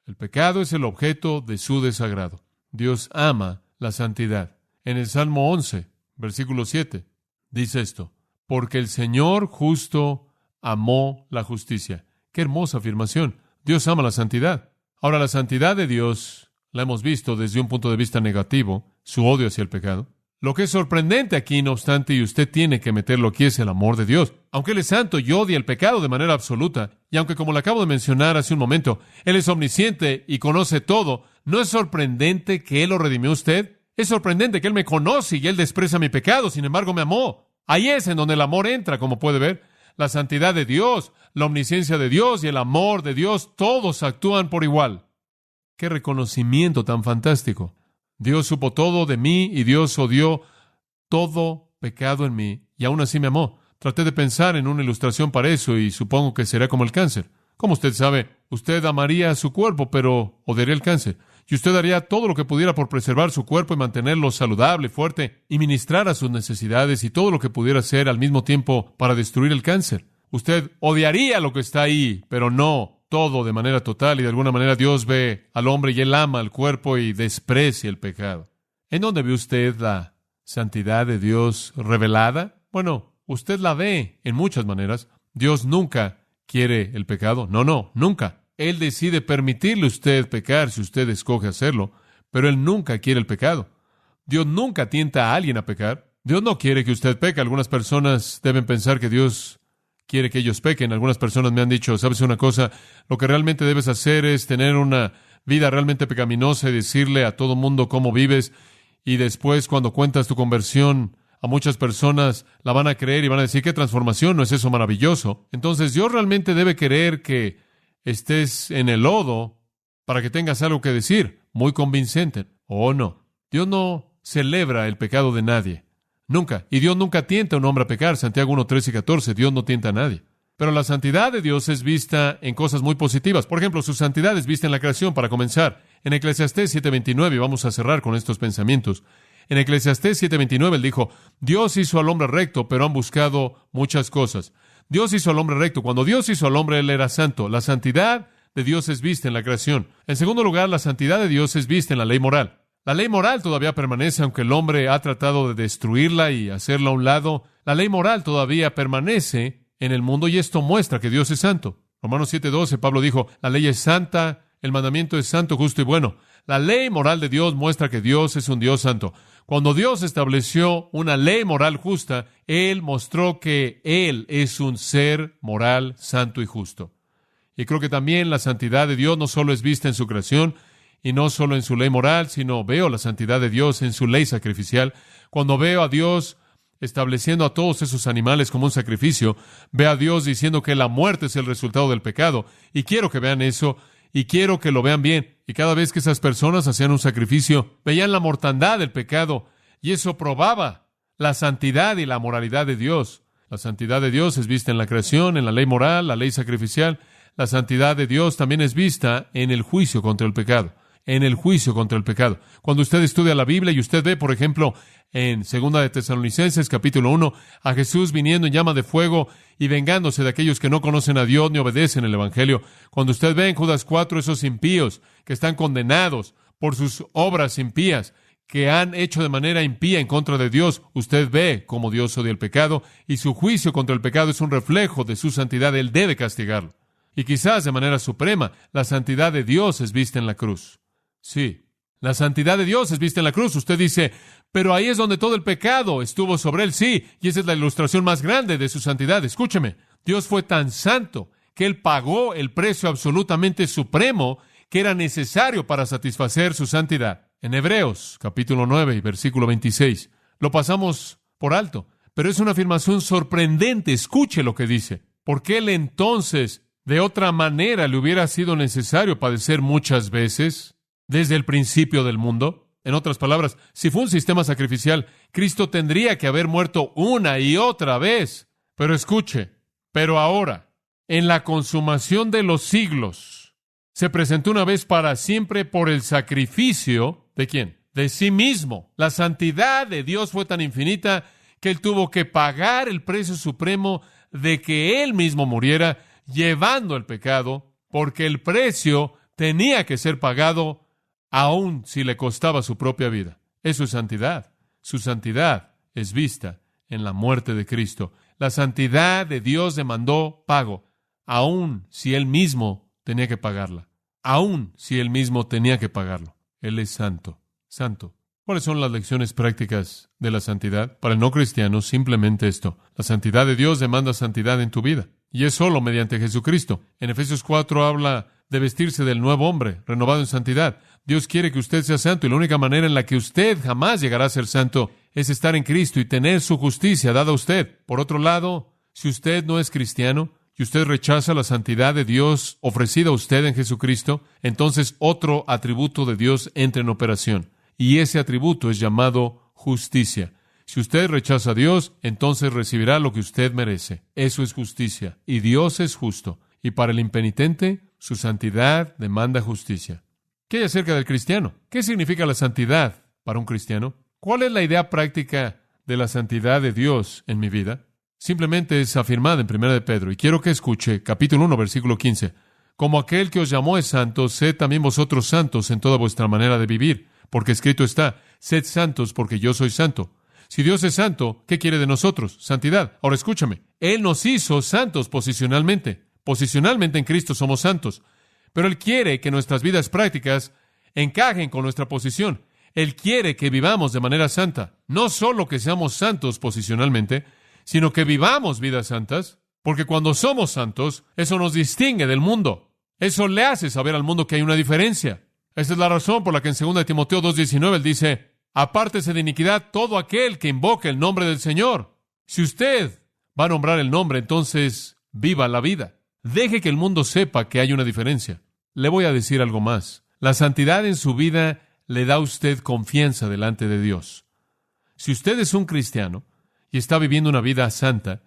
El pecado es el objeto de su desagrado. Dios ama la santidad. En el Salmo 11, versículo 7, dice esto: porque el Señor justo amó la justicia. Qué hermosa afirmación. Dios ama la santidad. Ahora, la santidad de Dios la hemos visto desde un punto de vista negativo, su odio hacia el pecado. Lo que es sorprendente aquí, no obstante, y usted tiene que meterlo aquí, es el amor de Dios. Aunque Él es santo y odia el pecado de manera absoluta, y aunque, como le acabo de mencionar hace un momento, Él es omnisciente y conoce todo, ¿no es sorprendente que Él lo redimió a usted? Es sorprendente que Él me conoce y Él desprecia mi pecado, sin embargo me amó. Ahí es en donde el amor entra, como puede ver. La santidad de Dios, la omnisciencia de Dios y el amor de Dios, todos actúan por igual. ¡Qué reconocimiento tan fantástico! Dios supo todo de mí y Dios odió todo pecado en mí y aún así me amó. Traté de pensar en una ilustración para eso y supongo que será como el cáncer. Como usted sabe, usted amaría a su cuerpo, pero odiaría el cáncer. Y usted haría todo lo que pudiera por preservar su cuerpo y mantenerlo saludable, fuerte, y ministrar a sus necesidades y todo lo que pudiera hacer al mismo tiempo para destruir el cáncer. Usted odiaría lo que está ahí, pero no todo de manera total, y de alguna manera Dios ve al hombre y Él ama al cuerpo y desprecia el pecado. ¿En dónde ve usted la santidad de Dios revelada? Bueno, usted la ve en muchas maneras. Dios nunca quiere el pecado. No, nunca. Él decide permitirle a usted pecar si usted escoge hacerlo, pero Él nunca quiere el pecado. Dios nunca tienta a alguien a pecar. Dios no quiere que usted peque. Algunas personas deben pensar que Dios quiere que ellos pequen. Algunas personas me han dicho, ¿sabes una cosa? Lo que realmente debes hacer es tener una vida realmente pecaminosa y decirle a todo mundo cómo vives, y después, cuando cuentas tu conversión a muchas personas, la van a creer y van a decir, ¿qué transformación? ¿No es eso maravilloso? Entonces, Dios realmente debe querer que estés en el lodo para que tengas algo que decir, muy convincente. ¿O no? Dios no celebra el pecado de nadie. Nunca. Y Dios nunca tienta a un hombre a pecar. Santiago 1, 13 y 14. Dios no tienta a nadie. Pero la santidad de Dios es vista en cosas muy positivas. Por ejemplo, su santidad es vista en la creación, para comenzar. En Eclesiastés 7:29, y vamos a cerrar con estos pensamientos. En Eclesiastés 7:29, Él dijo, Dios hizo al hombre recto, pero han buscado muchas cosas. Dios hizo al hombre recto. Cuando Dios hizo al hombre, Él era santo. La santidad de Dios es vista en la creación. En segundo lugar, la santidad de Dios es vista en la ley moral. La ley moral todavía permanece, aunque el hombre ha tratado de destruirla y hacerla a un lado. La ley moral todavía permanece en el mundo y esto muestra que Dios es santo. Romanos 7:12, Pablo dijo, la ley es santa, el mandamiento es santo, justo y bueno. La ley moral de Dios muestra que Dios es un Dios santo. Cuando Dios estableció una ley moral justa, Él mostró que Él es un ser moral, santo y justo. Y creo que también la santidad de Dios no solo es vista en su creación, y no solo en su ley moral, sino veo la santidad de Dios en su ley sacrificial. Cuando veo a Dios estableciendo a todos esos animales como un sacrificio, veo a Dios diciendo que la muerte es el resultado del pecado. Y quiero que vean eso, y quiero que lo vean bien. Y cada vez que esas personas hacían un sacrificio, veían la mortandad del pecado, y eso probaba la santidad y la moralidad de Dios. La santidad de Dios es vista en la creación, en la ley moral, la ley sacrificial. La santidad de Dios también es vista en el juicio contra el pecado. En el juicio contra el pecado. Cuando usted estudia la Biblia y usted ve, por ejemplo, en 2 de Tesalonicenses, capítulo 1, a Jesús viniendo en llama de fuego y vengándose de aquellos que no conocen a Dios ni obedecen el Evangelio. Cuando usted ve en Judas 4 esos impíos que están condenados por sus obras impías, que han hecho de manera impía en contra de Dios, usted ve cómo Dios odia el pecado y su juicio contra el pecado es un reflejo de su santidad. Él debe castigarlo. Y quizás de manera suprema, la santidad de Dios es vista en la cruz. Sí, la santidad de Dios es vista en la cruz. Usted dice, pero ahí es donde todo el pecado estuvo sobre Él. Sí, y esa es la ilustración más grande de su santidad. Escúcheme, Dios fue tan santo que Él pagó el precio absolutamente supremo que era necesario para satisfacer su santidad. En Hebreos, capítulo 9, versículo 26, lo pasamos por alto, pero es una afirmación sorprendente. Escuche lo que dice. Porque Él entonces, de otra manera, le hubiera sido necesario padecer muchas veces desde el principio del mundo. En otras palabras, si fue un sistema sacrificial, Cristo tendría que haber muerto una y otra vez. Pero escuche, pero ahora, en la consumación de los siglos, Se presentó una vez para siempre por el sacrificio ¿de quién? De sí mismo. La santidad de Dios fue tan infinita que Él tuvo que pagar el precio supremo de que Él mismo muriera, llevando el pecado, porque el precio tenía que ser pagado aun si le costaba su propia vida. Eso es santidad. Su santidad es vista en la muerte de Cristo. La santidad de Dios demandó pago, aun si Él mismo tenía que pagarla. Aun si Él mismo tenía que pagarlo. Él es santo. Santo. ¿Cuáles son las lecciones prácticas de la santidad? Para el no cristiano, simplemente esto. La santidad de Dios demanda santidad en tu vida. Y es solo mediante Jesucristo. En Efesios 4 habla de vestirse del nuevo hombre, renovado en santidad. Dios quiere que usted sea santo, y la única manera en la que usted jamás llegará a ser santo es estar en Cristo y tener su justicia dada a usted. Por otro lado, si usted no es cristiano y usted rechaza la santidad de Dios ofrecida a usted en Jesucristo, entonces otro atributo de Dios entra en operación. Y ese atributo es llamado justicia. Si usted rechaza a Dios, entonces recibirá lo que usted merece. Eso es justicia. Y Dios es justo. Y para el impenitente, su santidad demanda justicia. ¿Qué hay acerca del cristiano? ¿Qué significa la santidad para un cristiano? ¿Cuál es la idea práctica de la santidad de Dios en mi vida? Simplemente es afirmada en 1 de Pedro. Y quiero que escuche, capítulo 1, versículo 15. Como aquel que os llamó es santo, sed también vosotros santos en toda vuestra manera de vivir. Porque escrito está, sed santos porque yo soy santo. Si Dios es santo, ¿qué quiere de nosotros? Santidad. Ahora escúchame, Él nos hizo santos posicionalmente. Posicionalmente en Cristo somos santos. Pero Él quiere que nuestras vidas prácticas encajen con nuestra posición. Él quiere que vivamos de manera santa. No solo que seamos santos posicionalmente, sino que vivamos vidas santas. Porque cuando somos santos, eso nos distingue del mundo. Eso le hace saber al mundo que hay una diferencia. Esta es la razón por la que en 2 Timoteo 2:19 él dice, apártese de iniquidad todo aquel que invoque el nombre del Señor. Si usted va a nombrar el nombre, entonces viva la vida. Deje que el mundo sepa que hay una diferencia. Le voy a decir algo más. La santidad en su vida le da a usted confianza delante de Dios. Si usted es un cristiano y está viviendo una vida santa,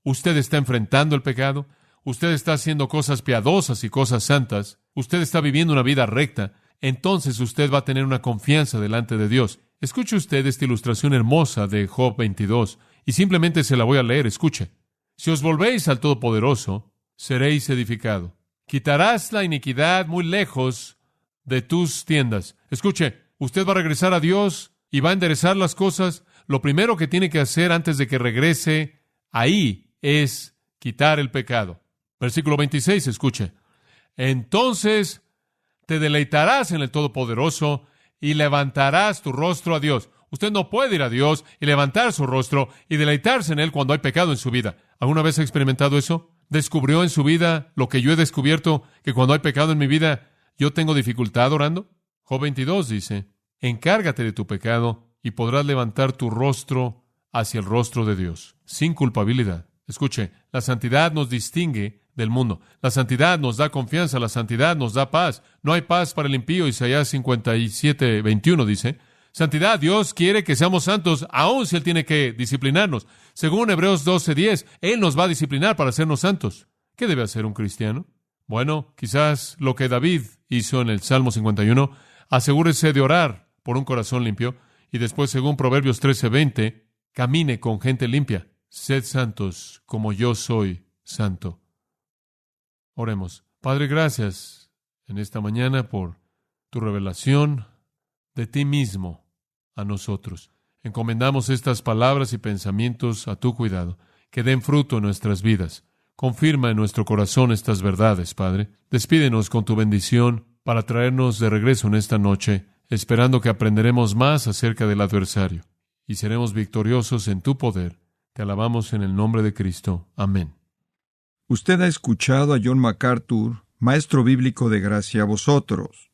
usted está enfrentando el pecado, usted está haciendo cosas piadosas y cosas santas, usted está viviendo una vida recta, entonces usted va a tener una confianza delante de Dios. Escuche usted esta ilustración hermosa de Job 22, y simplemente se la voy a leer. Escuche. Si os volvéis al Todopoderoso, seréis edificado. Quitarás la iniquidad muy lejos de tus tiendas. Escuche, usted va a regresar a Dios y va a enderezar las cosas. Lo primero que tiene que hacer antes de que regrese ahí es quitar el pecado. Versículo 26, escuche. Entonces te deleitarás en el Todopoderoso y levantarás tu rostro a Dios. Usted no puede ir a Dios y levantar su rostro y deleitarse en Él cuando hay pecado en su vida. ¿Alguna vez ha experimentado eso? ¿Descubrió en su vida lo que yo he descubierto, que cuando hay pecado en mi vida, yo tengo dificultad orando? Job 22 dice, encárgate de tu pecado y podrás levantar tu rostro hacia el rostro de Dios, sin culpabilidad. Escuche, la santidad nos distingue del mundo. La santidad nos da confianza, la santidad nos da paz. No hay paz para el impío. Isaías 57:21 dice, santidad, Dios quiere que seamos santos, aun si Él tiene que disciplinarnos. Según Hebreos 12:10, Él nos va a disciplinar para hacernos santos. ¿Qué debe hacer un cristiano? Bueno, quizás lo que David hizo en el Salmo 51, asegúrese de orar por un corazón limpio, y después, según Proverbios 13:20, camine con gente limpia. Sed santos como yo soy santo. Oremos. Padre, gracias en esta mañana por tu revelación de ti mismo a nosotros. Encomendamos estas palabras y pensamientos a tu cuidado, que den fruto en nuestras vidas. Confirma en nuestro corazón estas verdades, Padre. Despídenos con tu bendición para traernos de regreso en esta noche, esperando que aprenderemos más acerca del adversario y seremos victoriosos en tu poder. Te alabamos en el nombre de Cristo. Amén. Usted ha escuchado a John MacArthur, maestro bíblico de gracia a vosotros.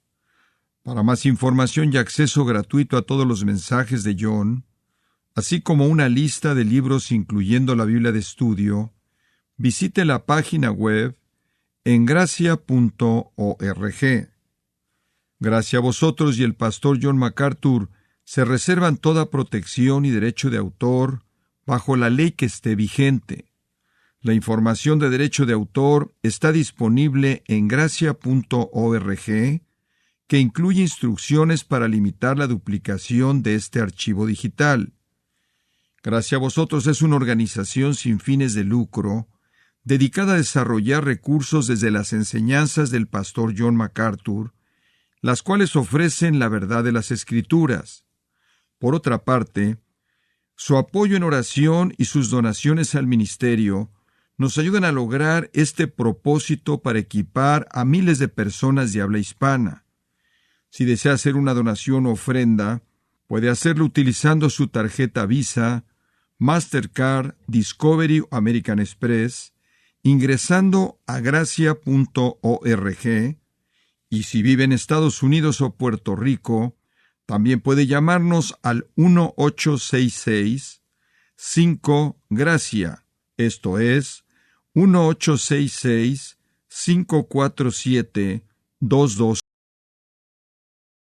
Para más información y acceso gratuito a todos los mensajes de John, así como una lista de libros incluyendo la Biblia de estudio, visite la página web en gracia.org. Gracia a vosotros y el pastor John MacArthur se reservan toda protección y derecho de autor bajo la ley que esté vigente. La información de derecho de autor está disponible en gracia.org, que incluye instrucciones para limitar la duplicación de este archivo digital. Gracia a Vosotros es una organización sin fines de lucro dedicada a desarrollar recursos desde las enseñanzas del pastor John MacArthur, las cuales ofrecen la verdad de las Escrituras. Por otra parte, su apoyo en oración y sus donaciones al ministerio nos ayudan a lograr este propósito para equipar a miles de personas de habla hispana. Si desea hacer una donación o ofrenda, puede hacerlo utilizando su tarjeta Visa, Mastercard, Discovery o American Express, ingresando a gracia.org, y si vive en Estados Unidos o Puerto Rico, también puede llamarnos al 1-866-5-GRACIA, esto es, 1-866-547-22